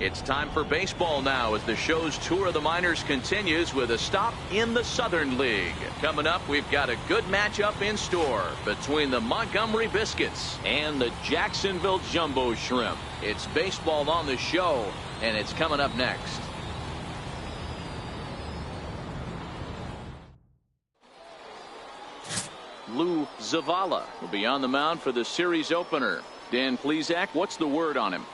It's time for baseball now as the show's tour of the minors continues with a stop in the Southern League. Coming up, we've got a good matchup in store between the Montgomery Biscuits and the Jacksonville Jumbo Shrimp. It's baseball on the show, and it's coming up next. Lou Zavala will be on the mound for the series opener. Dan Plesac, what's the word on him?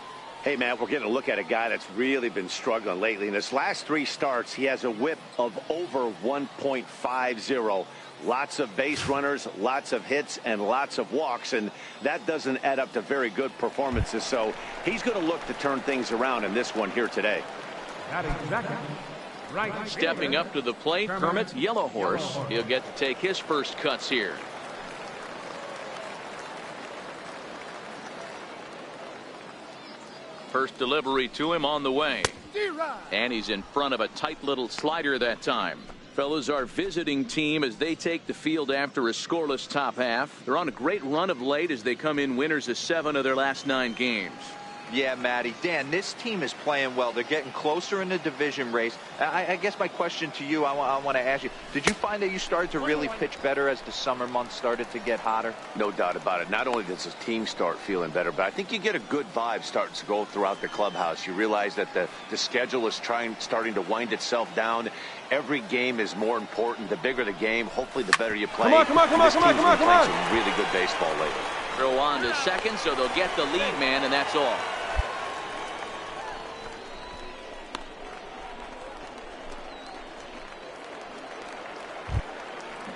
Hey, man, we're getting a look at a guy that's really been struggling lately. In his last 3 starts, he has a whip of over 1.50. Lots of base runners, lots of hits, and lots of walks, and that doesn't add up to very good performances. So he's going to look to turn things around in this one here today. Stepping up to the plate, Kermit, Yellow Horse. He'll get to take his first cuts here. First delivery to him on the way. And he's in front of a tight little slider that time. Fellas, our visiting team as they take the field after a scoreless top half. They're on a great run of late as they come in winners of 7 of their last 9 games. Yeah, Matty. Dan, this team is playing well. They're getting closer in the division race. I guess my question to you, I want to ask you, did you find that you started to really pitch better as the summer months started to get hotter? No doubt about it. Not only does the team start feeling better, but I think you get a good vibe starting to go throughout the clubhouse. You realize that the schedule is starting to wind itself down. Every game is more important. The bigger the game, hopefully the better you play. Come on. Some really good baseball lately. Throw on to second, so they'll get the lead man, and that's all.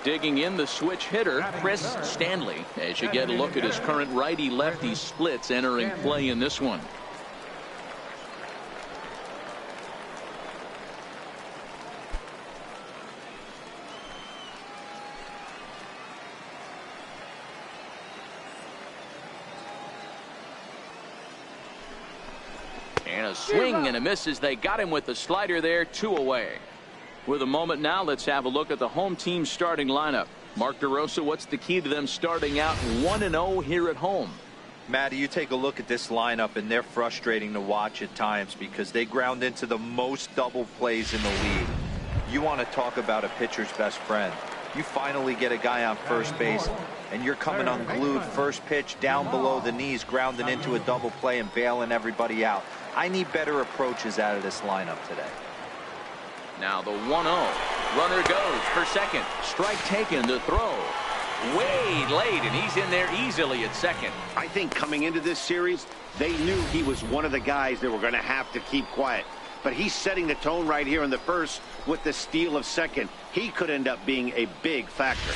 Digging in the switch hitter, Chris Stanley, as you get a look at his current righty-lefty splits entering play in this one. And a swing and a miss as they got him with the slider there, 2 away. With a moment now, let's have a look at the home team starting lineup. Mark DeRosa, what's the key to them starting out 1-0 here at home? Matty, you take a look at this lineup, and they're frustrating to watch at times because they ground into the most double plays in the league. You want to talk about a pitcher's best friend. You finally get a guy on first base, and you're coming unglued first pitch down below the knees, grounding into a double play and bailing everybody out. I need better approaches out of this lineup today. Now the 1-0. Runner goes for second. Strike taken to throw. Way late, and he's in there easily at second. I think coming into this series, they knew he was one of the guys that were going to have to keep quiet. But he's setting the tone right here in the first with the steal of second. He could end up being a big factor.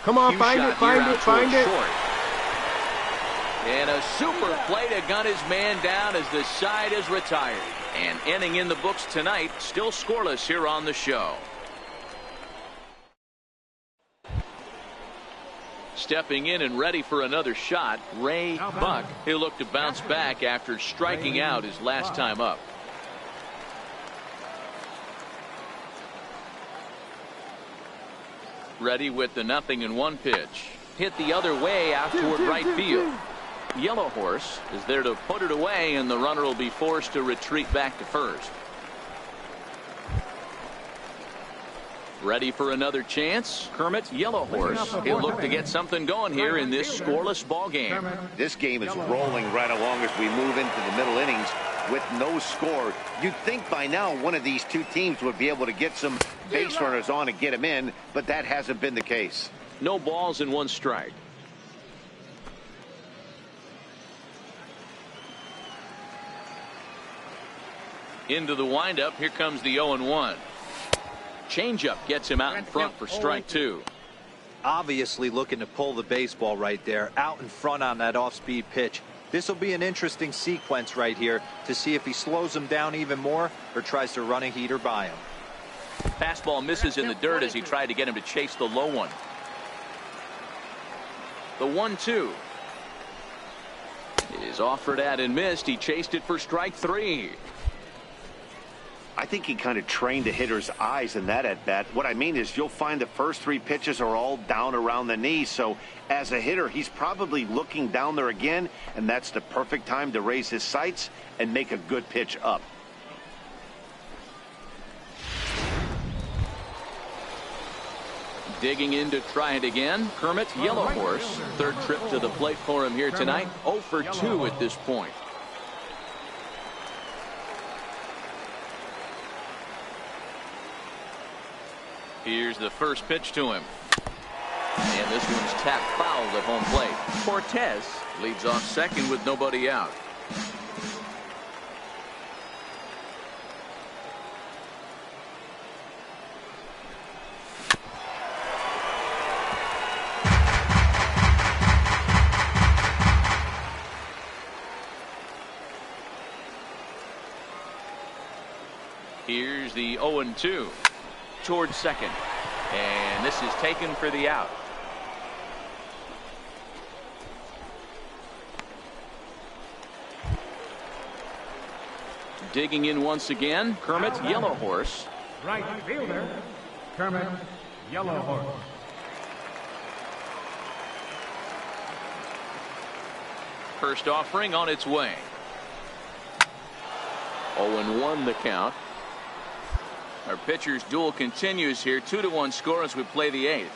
Come on, find it. And a super play to gun his man down as the side is retired. And inning in the books tonight, still scoreless here on the show. Stepping in and ready for another shot, Ray Buck. He'll look to bounce back after striking out his last time up. Ready with the 0-1 pitch. Hit the other way out toward right field. Yellow Horse is there to put it away, and the runner will be forced to retreat back to first. Ready for another chance. Kermit, Yellow Horse. He'll look to get something going here in this scoreless ball game. This game is rolling right along as we move into the middle innings with no score. You'd think by now one of these two teams would be able to get some base runners on and get them in, but that hasn't been the case. No balls and 1 strike. Into the windup. Here comes the 0-1. Changeup gets him out in front for strike 2. Obviously looking to pull the baseball right there, out in front on that off-speed pitch. This will be an interesting sequence right here to see if he slows him down even more or tries to run a heater by him. Fastball misses in the dirt as he tried to get him to chase the low one. The 1-2 is offered at and missed. He chased it for strike 3. I think he kind of trained the hitter's eyes in that at bat. What I mean is you'll find the first 3 pitches are all down around the knee. So as a hitter, he's probably looking down there again, and that's the perfect time to raise his sights and make a good pitch up. Digging in to try it again, Kermit, Yellow Horse. Third trip to the plate for him here tonight. 0 for 2 at this point. Here's the first pitch to him. And this one's tapped foul at home plate. Cortez leads off second with nobody out. Here's the 0-2 towards second, and this is taken for the out. Digging in once again, Kermit, Yellow Horse. Right fielder, Kermit, Yellow Horse. First offering on its way. 0-1 the count. Our pitcher's duel continues here. 2-1 score as we play the 8th.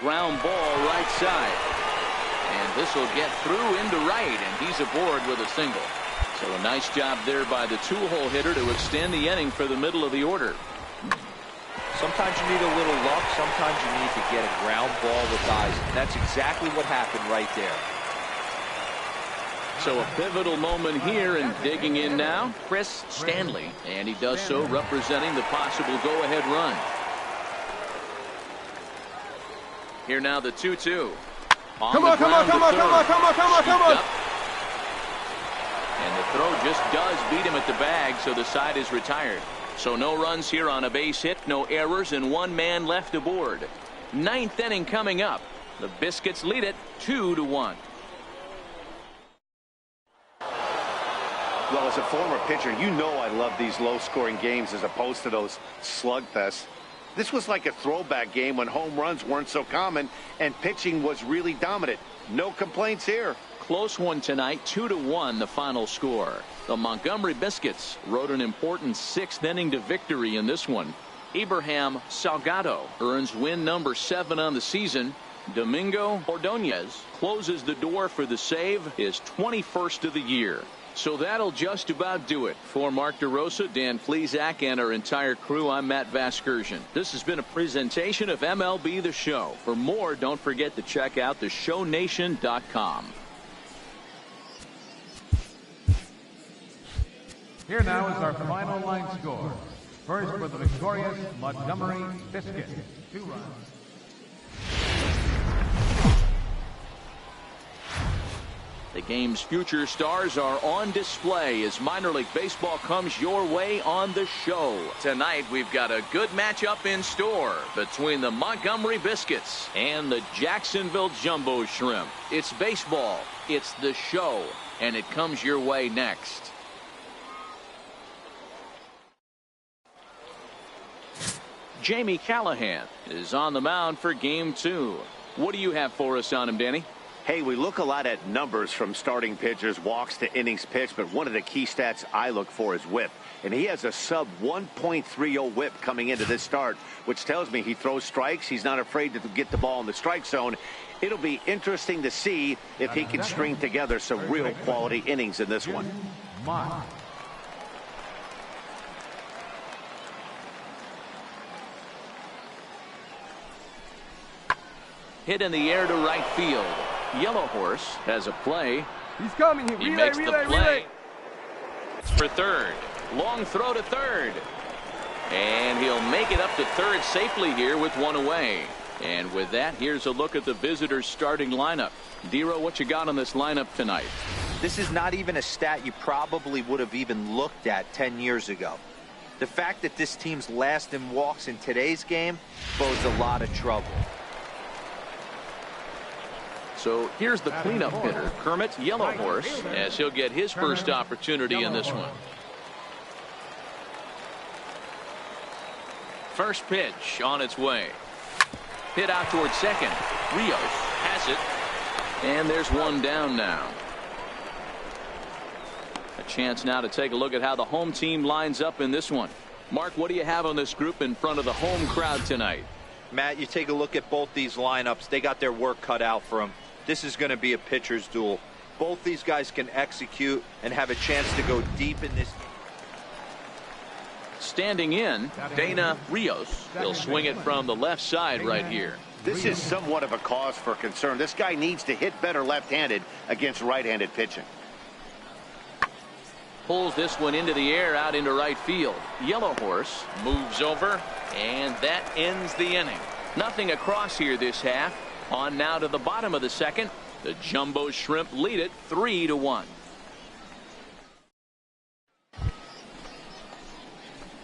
Ground ball right side. And this will get through into right, and he's aboard with a single. So a nice job there by the 2-hole hitter to extend the inning for the middle of the order. Sometimes you need a little luck. Sometimes you need to get a ground ball with eyes. And that's exactly what happened right there. So a pivotal moment here, and digging in now, Chris Stanley, and he does so representing the possible go-ahead run. Here now the 2-2. Come on. And the throw just does beat him at the bag, so the side is retired. So no runs here on a base hit, no errors, and 1 man left aboard. 9th inning coming up. The Biscuits lead it 2-1. Well, as a former pitcher, you know I love these low-scoring games as opposed to those slugfests. This was like a throwback game when home runs weren't so common and pitching was really dominant. No complaints here. Close one tonight, 2-1 the final score. The Montgomery Biscuits rode an important 6th inning to victory in this one. Abraham Salgado earns win number 7 on the season. Domingo Ordonez closes the door for the save, his 21st of the year. So that'll just about do it. For Mark DeRosa, Dan Plesac, and our entire crew, I'm Matt Vasgersian. This has been a presentation of MLB The Show. For more, don't forget to check out theshownation.com. Here now is our final line score. First for the victorious Montgomery Biscuits, 2 runs. The game's future stars are on display as minor league baseball comes your way on the show. Tonight we've got a good matchup in store between the Montgomery Biscuits and the Jacksonville Jumbo Shrimp. It's baseball, it's the show, and it comes your way next. Jamie Callahan is on the mound for game 2. What do you have for us on him, Danny? Hey, we look a lot at numbers from starting pitchers, walks to innings pitched, but one of the key stats I look for is whip. And he has a sub 1.30 whip coming into this start, which tells me he throws strikes. He's not afraid to get the ball in the strike zone. It'll be interesting to see if he can string together some real quality innings in this one. Hit in the air to right field. Yellow Horse has a play. He's coming. He makes the play. It's for third. Long throw to third. And he'll make it up to third safely here with 1 away. And with that, here's a look at the visitors' starting lineup. Dero, what you got on this lineup tonight? This is not even a stat you probably would have even looked at 10 years ago. The fact that this team's last in walks in today's game bodes a lot of trouble. So here's the cleanup hitter, Kermit Yellow Horse, as he'll get his first opportunity in this one. First pitch on its way. Hit out towards second. Rios has it. And there's one down now. A chance now to take a look at how the home team lines up in this one. Mark, what do you have on this group in front of the home crowd tonight? Matt, you take a look at both these lineups. They got their work cut out for them. This is going to be a pitcher's duel. Both these guys can execute and have a chance to go deep in this. Standing in, Dana Rios. He'll swing it from the left side right here. This is somewhat of a cause for concern. This guy needs to hit better left-handed against right-handed pitching. Pulls this one into the air out into right field. Yellow Horse moves over, and that ends the inning. Nothing across here this half. On now to the bottom of the second. The Jumbo Shrimp lead it 3-1.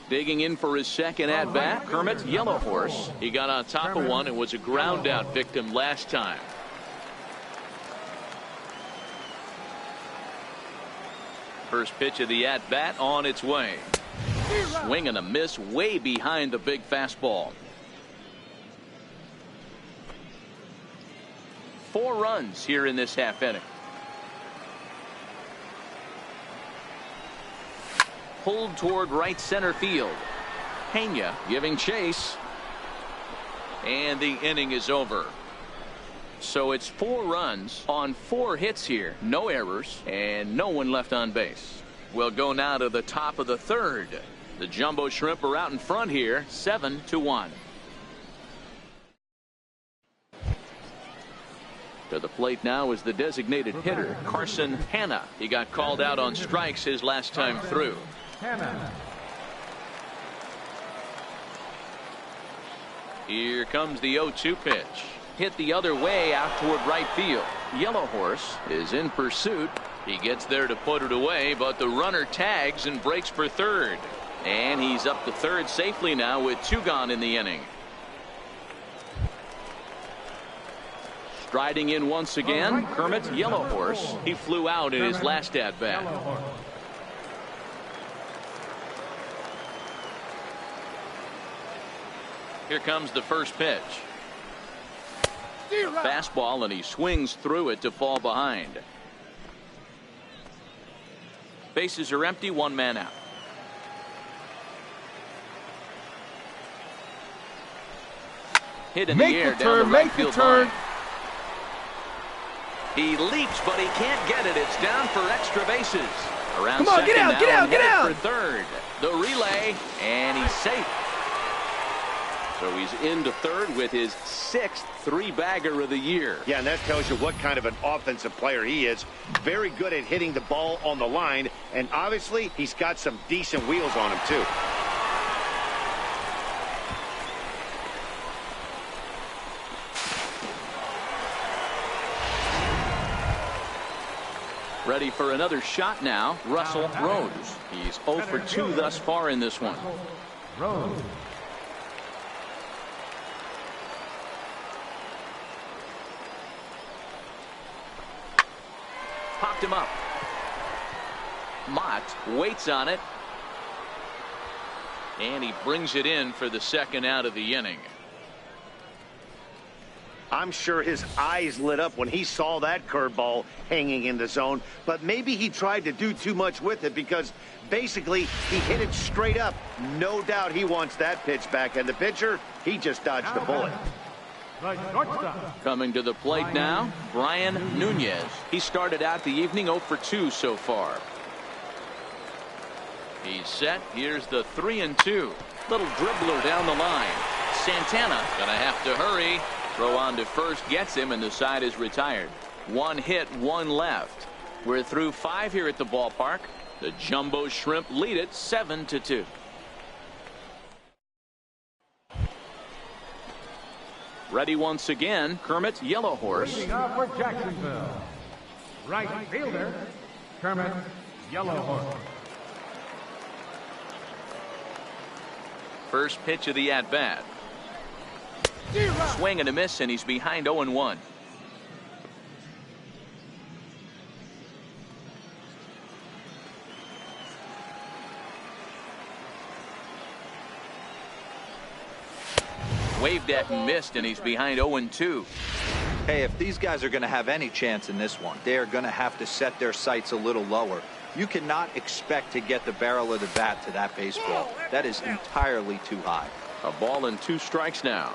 Digging in for his second at bat, Kermit Yellow Horse. He got on top of one and was a ground out victim last time. First pitch of the at bat on its way. Swing and a miss way behind the big fastball. 4 runs here in this half inning. Pulled toward right center field. Pena giving chase. And the inning is over. So it's 4 runs on 4 hits here. No errors and no one left on base. We'll go now to the top of the third. The Jumbo Shrimp are out in front here, 7-1. To the plate now is the designated hitter, Carson Hanna. He got called out on strikes his last time through. Here comes the 0-2 pitch. Hit the other way out toward right field. Yellow Horse is in pursuit. He gets there to put it away, but the runner tags and breaks for third. And he's up to third safely now with 2 gone in the inning. Striding in once again, Kermit Yellow Horse. He flew out in his last at bat. Here comes the first pitch. Fastball, and he swings through it to fall behind. Bases are empty, 1 man out. Hit in the air down the right field line. He leaps, but he can't get it. It's down for extra bases. Around second now, get out! For third. The relay, and he's safe. So he's into third with his 6th 3-bagger of the year. Yeah, and that tells you what kind of an offensive player he is. Very good at hitting the ball on the line, and obviously he's got some decent wheels on him too. Ready for another shot now, Russell Rose. He's 0 for 2 thus far in this one. Rose. Popped him up. Mott waits on it. And he brings it in for the second out of the inning. I'm sure his eyes lit up when he saw that curveball hanging in the zone, but maybe he tried to do too much with it because basically he hit it straight up. No doubt he wants that pitch back, and the pitcher, he just dodged the bullet. Coming to the plate now, Brian Nunez. He started out the evening 0 for 2 so far. He's set. Here's the 3-2. Little dribbler down the line. Santana gonna have to hurry. Throw on to first gets him, and the side is retired. 1 hit, 1 left. We're through 5 here at the ballpark. The Jumbo Shrimp lead it 7-2. Ready once again, Kermit Yellow Horse. Leading off for Jacksonville, right fielder, Kermit Yellow Horse. First pitch of the at-bat. Swing and a miss, and he's behind 0-1. Waved at and missed, and he's behind 0-2. Hey, if these guys are going to have any chance in this one, they are going to have to set their sights a little lower. You cannot expect to get the barrel of the bat to that baseball. That is entirely too high. A ball and 2 strikes now.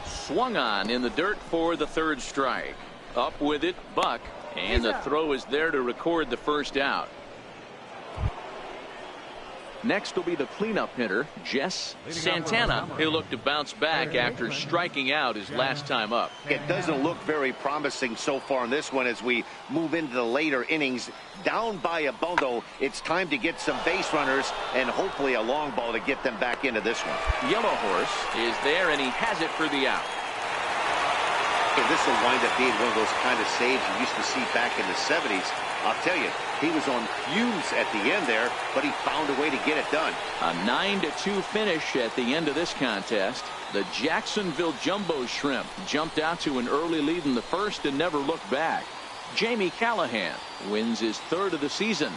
Swung on in the dirt for the 3rd strike. Up with it, Buck, and the throw is there to record the first out. Next will be the cleanup hitter, Jess Santana. He'll look to bounce back after striking out his last time up. It doesn't look very promising so far in this one as we move into the later innings. Down by a bundle, it's time to get some base runners and hopefully a long ball to get them back into this one. Yellow Horse is there, and he has it for the out. And this will wind up being one of those kind of saves you used to see back in the 70s. I'll tell you, he was on fumes at the end there, but he found a way to get it done. A 9-2 finish at the end of this contest. The Jacksonville Jumbo Shrimp jumped out to an early lead in the 1st and never looked back. Jamie Callahan wins his 3rd of the season.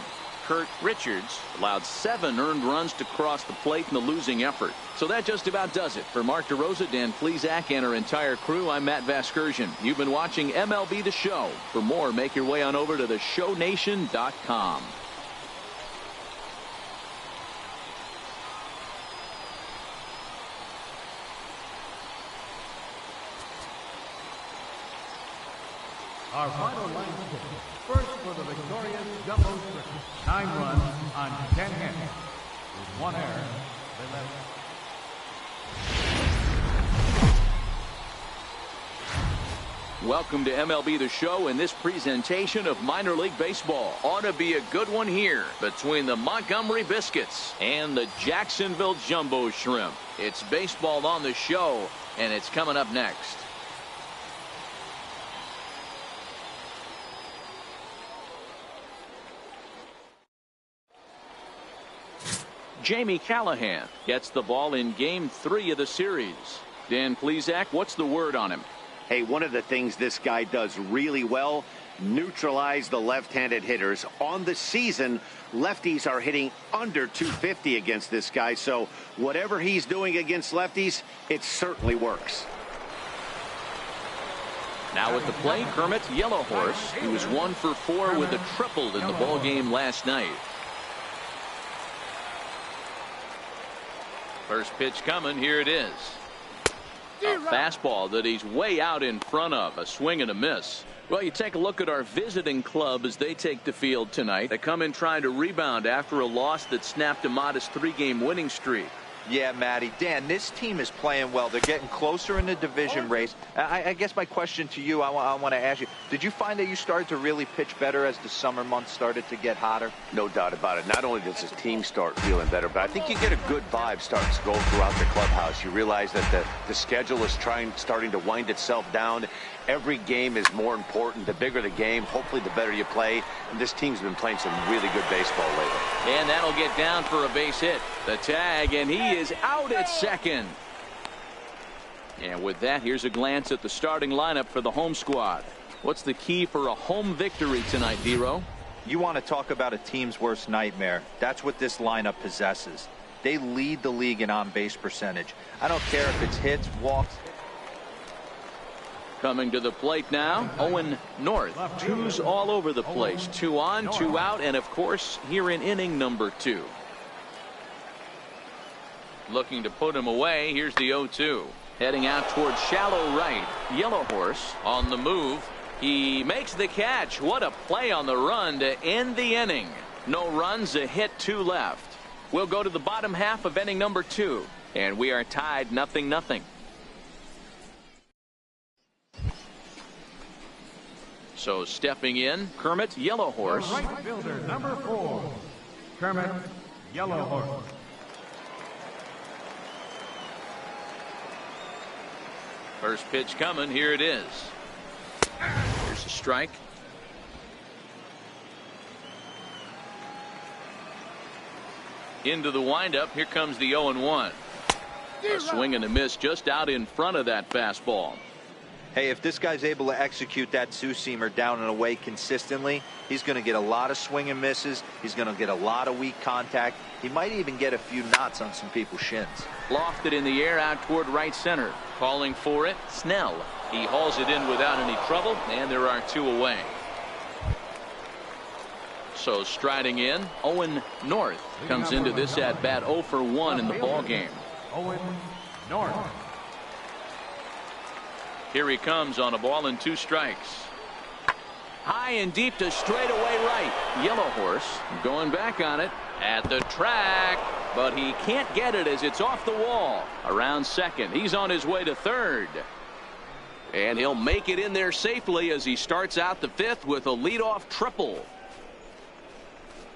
Kurt Richards allowed 7 earned runs to cross the plate in the losing effort. So that just about does it. For Mark DeRosa, Dan Plesac, and our entire crew, I'm Matt Vasgersian. You've been watching MLB The Show. For more, make your way on over to theshownation.com. Our final line score. First for the victorious Jumbo Shrimp. 9 runs on 10 hits. With 1 error, they left. Welcome to MLB The Show and this presentation of minor league baseball. Ought to be a good one here between the Montgomery Biscuits and the Jacksonville Jumbo Shrimp. It's baseball on the show, and it's coming up next. Jamie Callahan gets the ball in Game 3 of the series. Dan Plesac, what's the word on him? Hey, one of the things this guy does really well, neutralize the left-handed hitters. On the season, lefties are hitting under 250 against this guy, so whatever he's doing against lefties, it certainly works. Now at the plate, Kermit, Yellow Horse. He was 1 for 4 with a triple in the ball game last night. First pitch coming. Here it is. A fastball that he's way out in front of. A swing and a miss. Well, you take a look at our visiting club as they take the field tonight. They come in trying to rebound after a loss that snapped a modest 3-game winning streak. Yeah, Matty. Dan, this team is playing well. They're getting closer in the division race. I guess my question to you, I want to ask you, did you find that you started to really pitch better as the summer months started to get hotter? No doubt about it. Not only does the team start feeling better, but I think you get a good vibe starting to go throughout the clubhouse. You realize that the schedule is starting to wind itself down. Every game is more important. The bigger the game, hopefully the better you play. And this team's been playing some really good baseball lately. And that'll get down for a base hit. The tag, and he is out at second. And with that, here's a glance at the starting lineup for the home squad. What's the key for a home victory tonight, Dero? You want to talk about a team's worst nightmare. That's what this lineup possesses. They lead the league in on-base percentage. I don't care if it's hits, walks. Coming to the plate now, Owen North. 2s all over the place. 2 on, 2 out, and of course, here in inning number 2. Looking to put him away. Here's the 0-2. Heading out towards shallow right. Yellow Horse on the move. He makes the catch. What a play on the run to end the inning. No runs, a hit, 2 left. We'll go to the bottom half of inning number 2, and we are tied 0-0. So stepping in, Kermit, Yellow Horse. Right fielder, number 4, Kermit, Yellow Horse. First pitch coming. Here it is. Here's a strike. Into the windup. Here comes the 0-1. A swing and a miss just out in front of that fastball. Hey, if this guy's able to execute that two-seamer down and away consistently, he's going to get a lot of swing and misses. He's going to get a lot of weak contact. He might even get a few knots on some people's shins. Lofted in the air out toward right center. Calling for it, Snell. He hauls it in without any trouble, and there are 2 away. So striding in, Owen North comes into this at bat 0 for 1 in the ball game. Owen North. Here he comes on a ball and 2 strikes. High and deep to straightaway right. Yellow Horse going back on it at the track, but he can't get it as it's off the wall. Around second, he's on his way to third. And he'll make it in there safely as he starts out the 5th with a leadoff triple.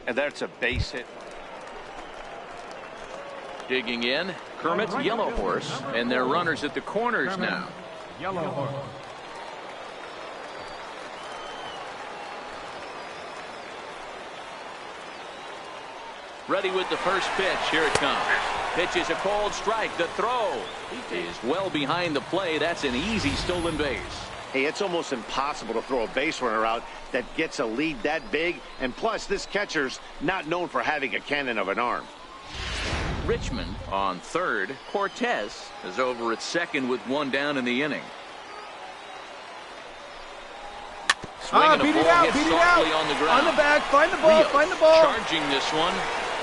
And that's a base hit. Digging in, Kermit, Yellow Horse, and their runners at the corners now. Yellow Horse. Ready with the first pitch. Here it comes. Pitch is a cold strike. The throw is well behind the play. That's an easy stolen base. Hey, it's almost impossible to throw a base runner out that gets a lead that big. And plus, this catcher's not known for having a cannon of an arm. Richmond on third. Cortez is over at second with 1 down in the inning. Swinging beat a it ball out, hit beat it softly out. on the ground. On the back, find the ball, Rios find the ball. charging this one,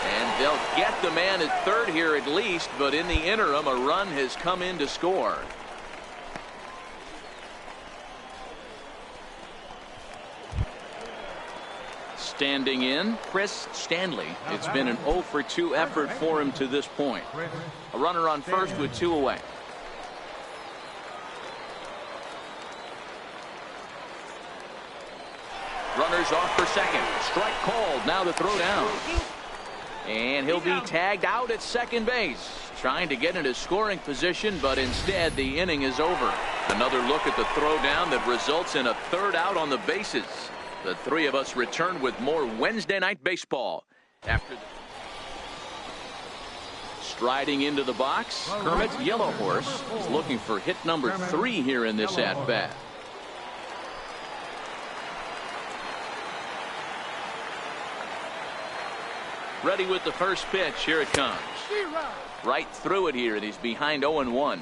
and they'll get the man at third here at least, but in the interim a run has come in to score. Standing in, Chris Stanley. It's been an 0 for 2 effort for him to this point. A runner on first with 2 away. Runners off for second. Strike called. Now the throw down. And he'll be tagged out at second base. Trying to get into scoring position, but instead the inning is over. Another look at the throw down that results in a 3rd out on the bases. The 3 of us return with more Wednesday Night Baseball. After striding into the box, Kermit, Yellow Horse, is looking for hit number 3 here in this at-bat. Ready with the first pitch. Here it comes. Right through it here, and he's behind 0-1.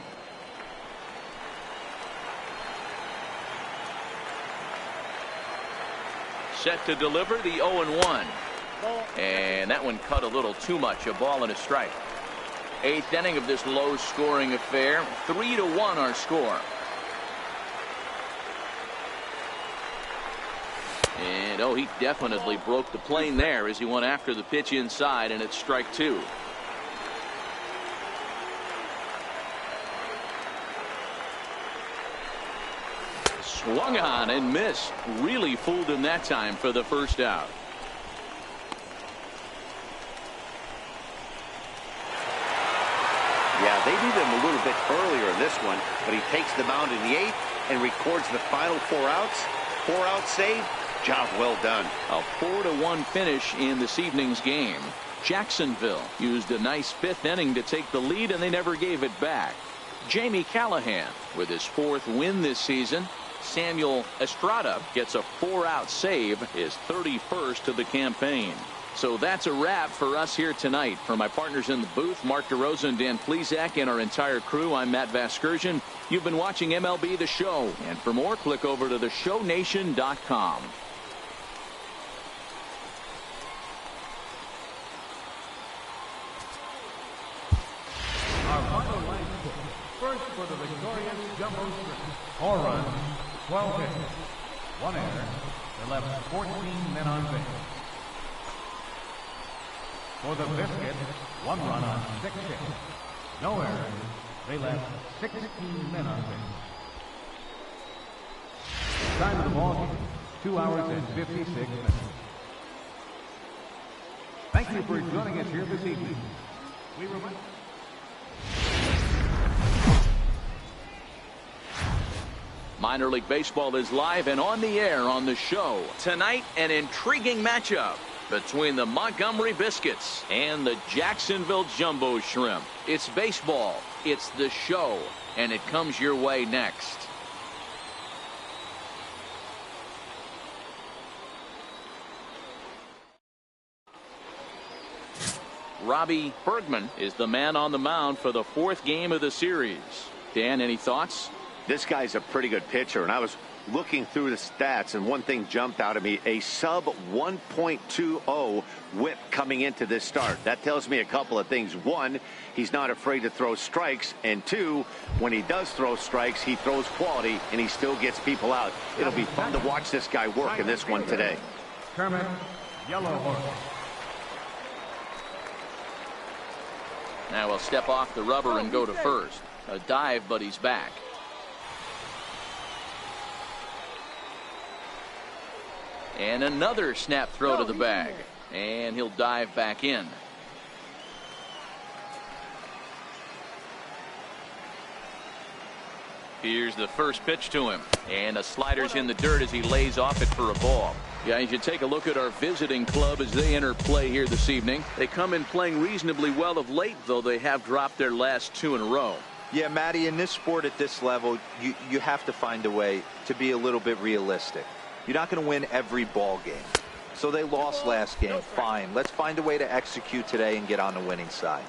Set to deliver the 0-1. And that one cut a little too much. A ball and a strike. 8th inning of this low-scoring affair. 3-1 our score. And he definitely broke the plane there as he went after the pitch inside, and it's strike 2. Swung on and missed. Really fooled him that time for the first out. Yeah, they needed him a little bit earlier in this one, but he takes the mound in the 8th and records the final 4 outs. 4 out save. Job well done. A 4-1 finish in this evening's game. Jacksonville used a nice 5th inning to take the lead, and they never gave it back. Jamie Callahan with his 4th win this season. Samuel Estrada gets a 4-out save, his 31st of the campaign. So that's a wrap for us here tonight. For my partners in the booth, Mark DeRosa and Dan Plesac, and our entire crew, I'm Matt Vasgersian. You've been watching MLB The Show. And for more, click over to theshownation.com. Our final line score. First for the victorious Jumbo Shrimp. 4 runs, 12 hits, 1 error. They left 14 men on base. For the Biscuits, 1 run on 6 hits. No errors. They left 16 men on base. Time of the ball game, 2 hours and 56 minutes. Thank you for joining us here this evening. We remind Minor League Baseball is live and on the air on the show. Tonight, an intriguing matchup between the Montgomery Biscuits and the Jacksonville Jumbo Shrimp. It's baseball, it's the show, and it comes your way next. Robbie Bergman is the man on the mound for the 4th game of the series. Dan, any thoughts? This guy's a pretty good pitcher, and I was looking through the stats, and one thing jumped out at me: a sub 1.20 whip coming into this start. That tells me a couple of things. One, he's not afraid to throw strikes, and two, when he does throw strikes, he throws quality and he still gets people out. It'll be fun to watch this guy work in this one today. Kermit, yellow horse. Now he'll step off the rubber and go to first. A dive, but he's back. And another snap throw to the bag. And he'll dive back in. Here's the first pitch to him. And a slider's in the dirt as he lays off it for a ball. Yeah, you should take a look at our visiting club as they enter play here this evening. They come in playing reasonably well of late, though they have dropped their last 2 in a row. Yeah, Matty, in this sport at this level, you have to find a way to be a little bit realistic. You're not going to win every ball game. So they lost last game. Fine. Let's find a way to execute today and get on the winning side.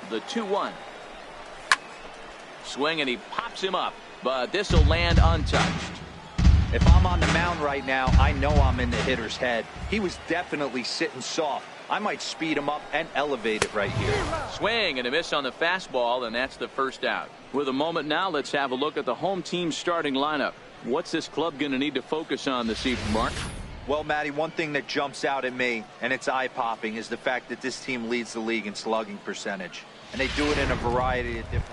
The 2-1. Swing, and he pops him up, but this will land untouched. If I'm on the mound right now, I know I'm in the hitter's head. He was definitely sitting soft. I might speed him up and elevate it right here. Swing and a miss on the fastball, and that's the first out. With a moment now, let's have a look at the home team's starting lineup. What's this club going to need to focus on this evening, Mark? Well, Matty, one thing that jumps out at me, and it's eye-popping, is the fact that this team leads the league in slugging percentage. And they do it in a variety of different...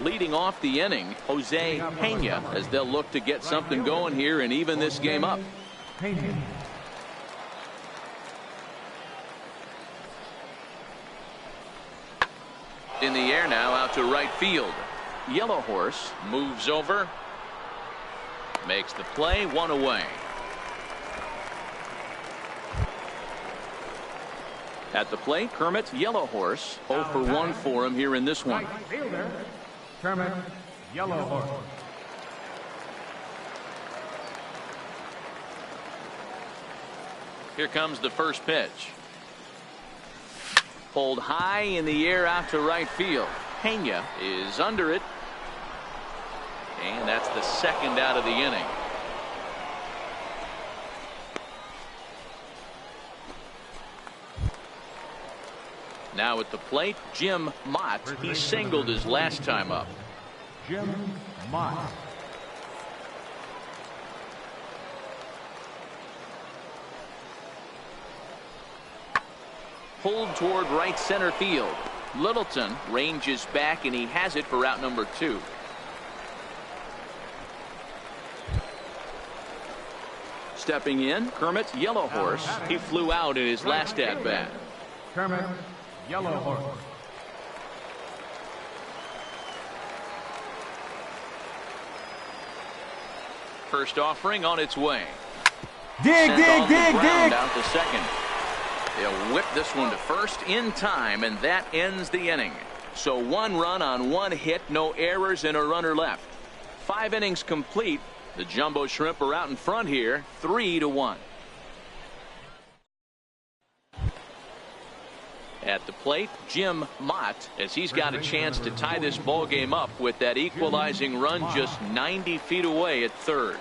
Leading off the inning, Jose Pena, as they'll look to get something going here and even this game up. In the air now, out to right field. Yellow Horse moves over, makes the play, 1 away. At the plate, Kermit, Yellow Horse, 0 for 1 for him here in this one. Right fielder, Kermit, yellow horse. Here comes the first pitch. Pulled high in the air out to right field. Pena is under it. And that's the second out of the inning. Now at the plate, Jim Mott. He singled his last time up. Jim Mott. Pulled toward right center field. Littleton ranges back, and he has it for out number 2. Stepping in, Kermit, Yellow Horse. He flew out in his last at bat. Kermit, yellow horse. First offering on its way. Dig. Out to second. They'll whip this one to first in time, and that ends the inning. So 1 run on 1 hit, no errors, and a runner left. 5 innings complete. The Jumbo Shrimp are out in front here, 3-1. At the plate, Jim Mott, as he's got a chance to tie this ball game up with that equalizing run just 90 feet away at third.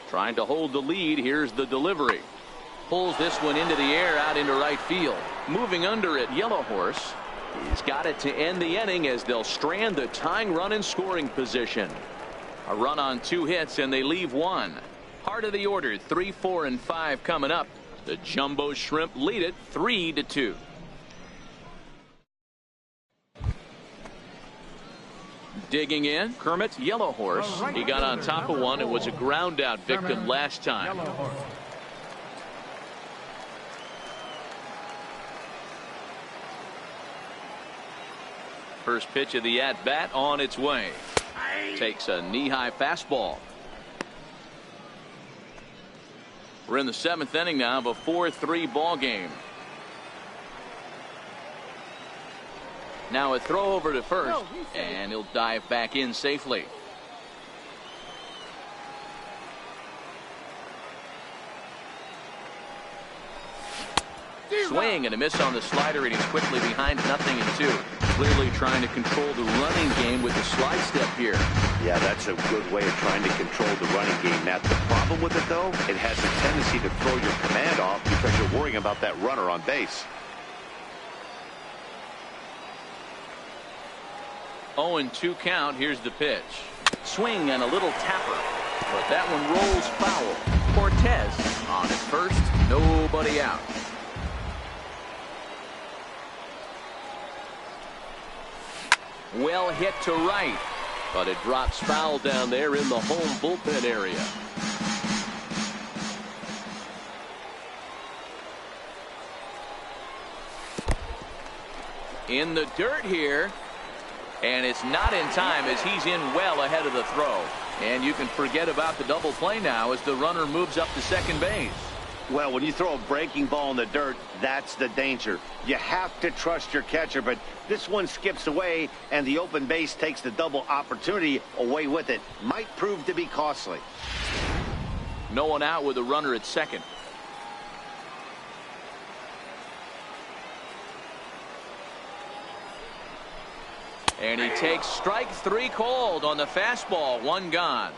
Trying to hold the lead. Here's the delivery. Pulls this one into the air out into right field. Moving under it, Yellow Horse. He's got it to end the inning as they'll strand the tying run in scoring position. A run on 2 hits, and they leave 1. Heart of the order, 3, 4, and 5 coming up. The Jumbo Shrimp lead it 3-2. Digging in, Kermit, Yellow Horse. He got on top of one and was a ground out victim last time. First pitch of the at bat on its way. Takes a knee-high fastball. We're in the 7th inning now of a 4-3 ball game. Now a throw over to first, and he'll dive back in safely. Swing and a miss on the slider, and he's quickly behind 0-2. Clearly trying to control the running game with the slide step here. Yeah, that's a good way of trying to control the running game, Matt. The problem with it, though, it has a tendency to throw your command off because you're worrying about that runner on base. 0-2 count. Here's the pitch. Swing and a little tapper, but that one rolls foul. Cortez on at first, nobody out. Well hit to right, but it drops foul down there in the home bullpen area. In the dirt here, and it's not in time as he's in well ahead of the throw. And you can forget about the double play now as the runner moves up to second base. Well, when you throw a breaking ball in the dirt, that's the danger. You have to trust your catcher, but this one skips away, and the open base takes the double opportunity away with it. Might prove to be costly. No one out with a runner at second. And he takes strike 3 called on the fastball. 1 gone.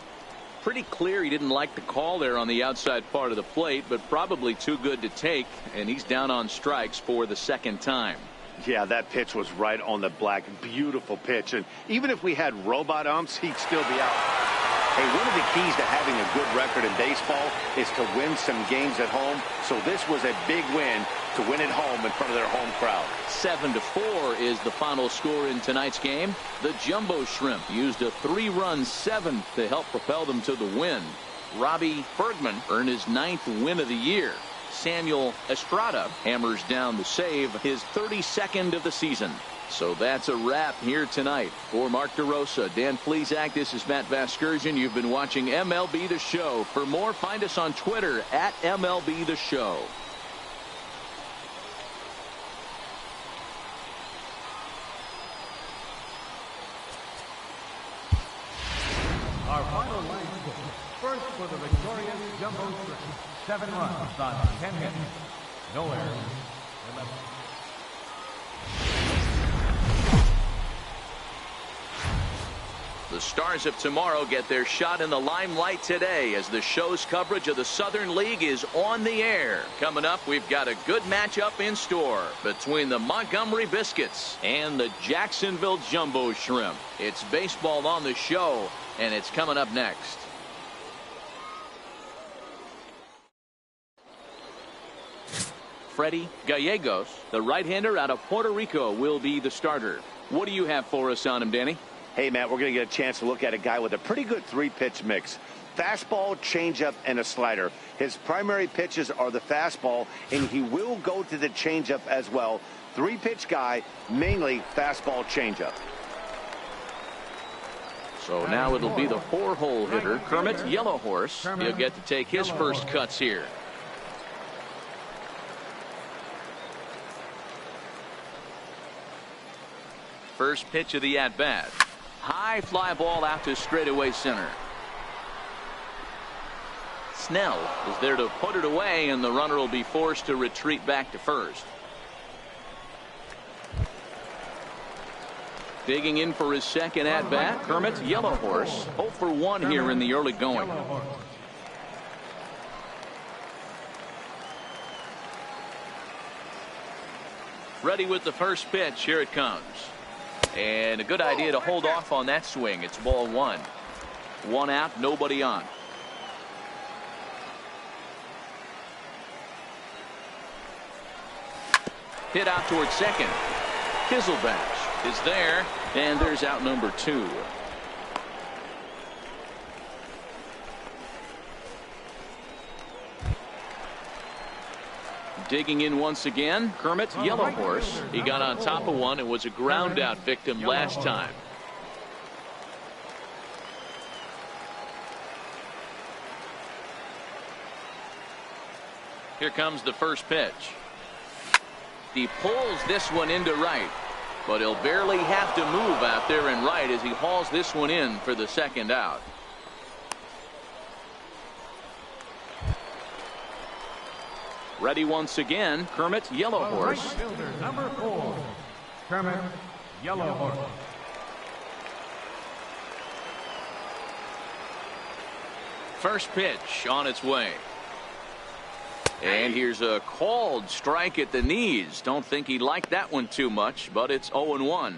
Pretty clear he didn't like the call there on the outside part of the plate, but probably too good to take, and he's down on strikes for the 2nd time. Yeah, that pitch was right on the black. Beautiful pitch, and even if we had robot umps, he'd still be out. Hey, one of the keys to having a good record in baseball is to win some games at home, so this was a big win to win at home in front of their home crowd. 7-4 is the final score in tonight's game. The Jumbo Shrimp used a 3-run 7th to help propel them to the win. Robbie Bergman earned his 9th win of the year. Samuel Estrada hammers down the save, his 32nd of the season. So that's a wrap here tonight. For Mark DeRosa, Dan Plesac, this is Matt Vasgersian. You've been watching MLB The Show. For more, find us on Twitter at MLB The Show. Our final line score. First for the victorious Jumbo Shrimp. 7 runs on 10 hits. No errors. 11. The Stars of tomorrow get their shot in the limelight today as the show's coverage of the Southern League is on the air. Coming up, we've got a good matchup in store between the Montgomery Biscuits and the Jacksonville Jumbo Shrimp. It's baseball on the show, and it's coming up next. Freddie Gallegos, the right-hander out of Puerto Rico, will be the starter. What do you have for us on him, Danny? Hey, Matt, we're going to get a chance to look at a guy with a pretty good 3-pitch mix. Fastball, changeup, and a slider. His primary pitches are the fastball, and he will go to the changeup as well. 3-pitch guy, mainly fastball, changeup. So now it'll be the 4-hole hitter, Kermit Yellowhorse. He'll get to take his first cuts here. First pitch of the at-bat. High fly ball out to straightaway center. Snell is there to put it away, and the runner will be forced to retreat back to first. Digging in for his second at-bat, Kermit Yellowhorse. 0 for 1 here in the early going. Ready with the first pitch. Here it comes. And a good idea to hold off on that swing. It's ball 1. 1 out, nobody on. Hit out towards second. Kizelbach is there, and there's out number 2. Digging in once again, Kermit Yellowhorse. He got on top of one and was a ground out victim last time. Here comes the first pitch. He pulls this one into right, but he'll barely have to move out there in right as he hauls this one in for the second out. Ready once again, Kermit Yellow Horse. Right fielder, number 4, Kermit Yellow Horse. First pitch on its way. And here's a called strike at the knees. Don't think he liked that one too much, but it's 0-1.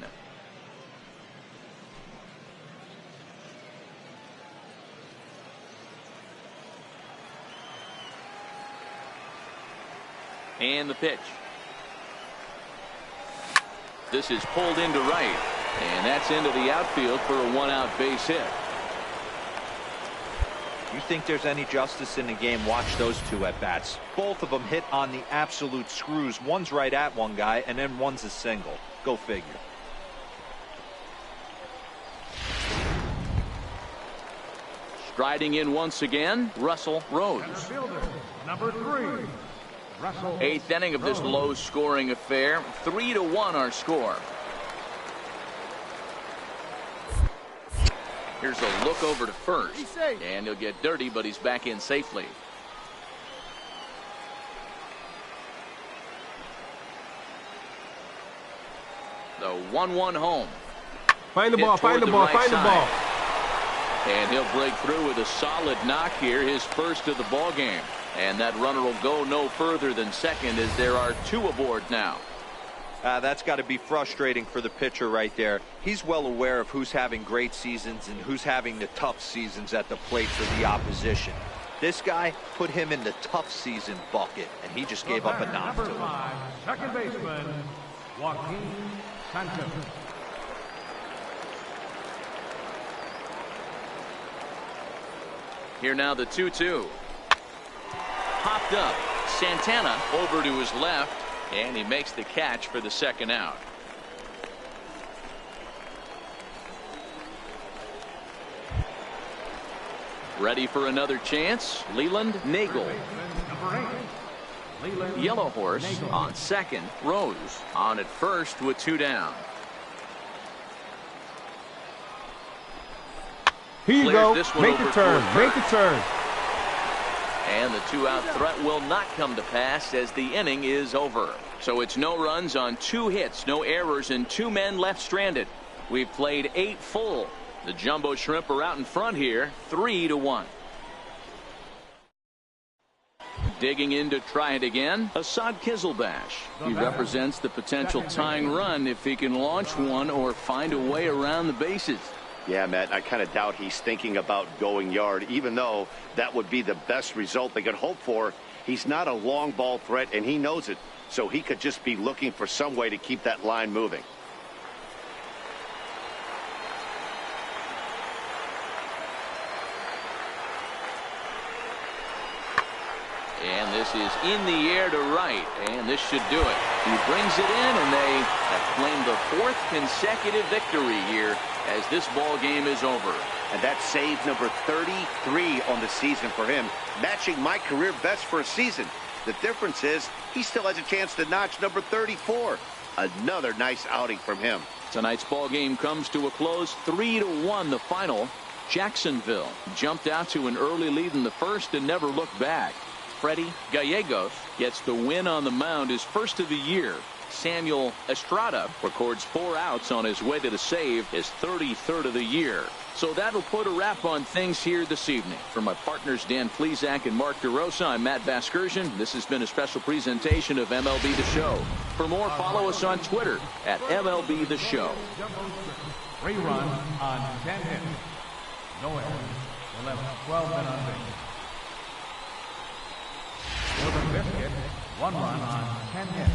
And the pitch. This is pulled into right, and that's into the outfield for a one-out base hit. You think there's any justice in the game? Watch those two at bats. Both of them hit on the absolute screws. One's right at one guy, and then one's a single. Go figure. Striding in once again, Russell Rose. Center fielder, number 3, Russell. 8th inning of this low-scoring affair. 3-1 our score. Here's a look over to first, and he'll get dirty, but he's back in safely. The 1-1 home. Find the ball, find the ball, find the ball. And he'll break through with a solid knock here, his first of the ball game. And that runner will go no further than second as there are 2 aboard now. That's got to be frustrating for the pitcher right there. He's well aware of who's having great seasons and who's having the tough seasons at the plate for the opposition. This guy put him in the tough season bucket, and he just gave up a knock to him. Number 5, second baseman, Joaquin Sanchez. Here now the 2-2. Popped up. Santana over to his left, and he makes the catch for the second out. Ready for another chance, Leland Nagel. Number 8, Leland Yellow Horse Nagel. on second, Rose on at first with 2 down. Here you Clears go. this one Make over the turn. toward Make the turn. And the 2-out threat will not come to pass as the inning is over. So it's no runs on 2 hits, no errors, and 2 men left stranded. We've played 8 full. The Jumbo Shrimp are out in front here, 3-1. Digging in to try it again, Assad Kizilbash. He represents the potential tying run if he can launch one or find a way around the bases. Yeah, Matt, I kind of doubt he's thinking about going yard, even though that would be the best result they could hope for. He's not a long ball threat, and he knows it, so he could just be looking for some way to keep that line moving. And this is in the air to right, and this should do it. He brings it in, and they have claimed the 4th consecutive victory here as this ball game is over. And that's save number 33 on the season for him, matching my career best for a season. The difference is he still has a chance to notch number 34. Another nice outing from him. Tonight's ball game comes to a close, 3-1 the final. Jacksonville jumped out to an early lead in the first and never looked back. Freddie Gallegos gets the win on the mound, his first of the year. Samuel Estrada records 4 outs on his way to the save, his 33rd of the year. So that'll put a wrap on things here this evening. For my partners Dan Plesac and Mark DeRosa, I'm Matt Vasgersian. This has been a special presentation of MLB The Show. For more, follow us on Twitter at MLB The Show. 3 runs on 10 hits. No errors. 12 men on base. For the Biscuits, 1 run on 10 hits.